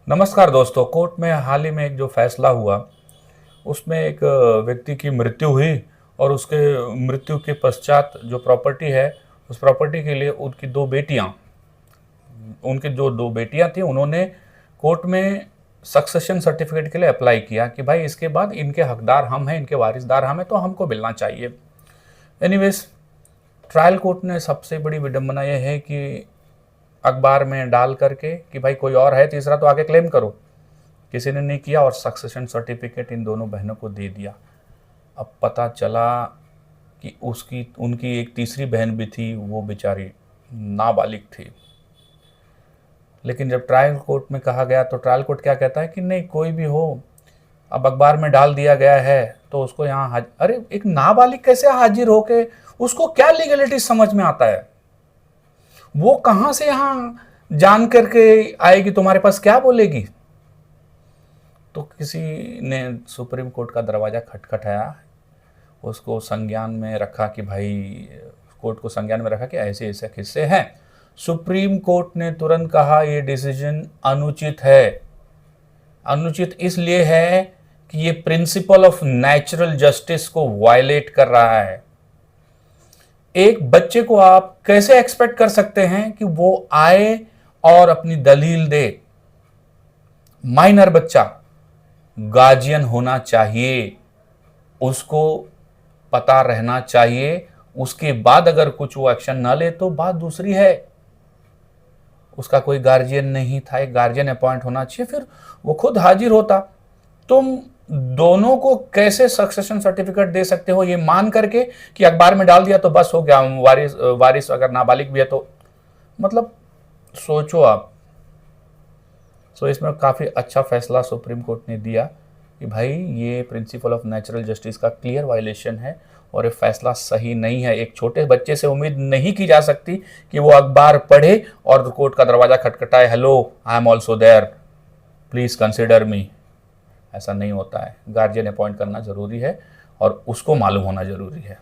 नमस्कार दोस्तों। कोर्ट में हाल ही में एक जो फैसला हुआ उसमें एक व्यक्ति की मृत्यु हुई और उसके मृत्यु के पश्चात जो प्रॉपर्टी है उस प्रॉपर्टी के लिए उनकी जो दो बेटियां थी उन्होंने कोर्ट में सक्सेशन सर्टिफिकेट के लिए अप्लाई किया कि भाई इसके बाद इनके हकदार हम हैं, इनके वारिसदार हम हैं, तो हमको मिलना चाहिए। एनीवेज, ट्रायल कोर्ट ने सबसे बड़ी विडंबना यह है कि अखबार में डाल करके कि भाई कोई और है तीसरा तो आगे क्लेम करो, किसी ने नहीं किया और सक्सेशन सर्टिफिकेट इन दोनों बहनों को दे दिया। अब पता चला कि उनकी एक तीसरी बहन भी थी, वो बेचारी नाबालिग थी। लेकिन जब ट्रायल कोर्ट में कहा गया तो ट्रायल कोर्ट क्या कहता है कि नहीं, कोई भी हो, अब अखबार में डाल दिया गया है तो उसको यहाँ अरे एक नाबालिग कैसे हाजिर होके, उसको क्या लीगलिटी समझ में आता है? वो कहां से यहां जान करके आएगी, तुम्हारे पास क्या बोलेगी? तो किसी ने सुप्रीम कोर्ट का दरवाजा खटखटाया, उसको संज्ञान में रखा कि भाई, कोर्ट को संज्ञान में रखा कि ऐसे ऐसे किस्से हैं। सुप्रीम कोर्ट ने तुरंत कहा ये डिसीजन अनुचित है। अनुचित इसलिए है कि ये प्रिंसिपल ऑफ नेचुरल जस्टिस को वायलेट कर रहा है। एक बच्चे को आप कैसे एक्सपेक्ट कर सकते हैं कि वो आए और अपनी दलील दे? माइनर बच्चा, गार्जियन होना चाहिए, उसको पता रहना चाहिए, उसके बाद अगर कुछ वो एक्शन ना ले तो बात दूसरी है। उसका कोई गार्जियन नहीं था, एक गार्जियन अपॉइंट होना चाहिए, फिर वो खुद हाजिर होता। तुम दोनों को कैसे सक्सेशन सर्टिफिकेट दे सकते हो ये मान करके कि अखबार में डाल दिया तो बस हो गया, वारिस अगर नाबालिग भी है तो? मतलब सोचो आप। सो इसमें काफ़ी अच्छा फैसला सुप्रीम कोर्ट ने दिया कि भाई ये प्रिंसिपल ऑफ नेचुरल जस्टिस का क्लियर वायलेशन है और ये फैसला सही नहीं है। एक छोटे बच्चे से उम्मीद नहीं की जा सकती कि वो अखबार पढ़े और कोर्ट का दरवाजा खटखटाए, hello I am also there, please consider me. ऐसा नहीं होता है। गार्जियन अपॉइंट करना ज़रूरी है और उसको मालूम होना ज़रूरी है।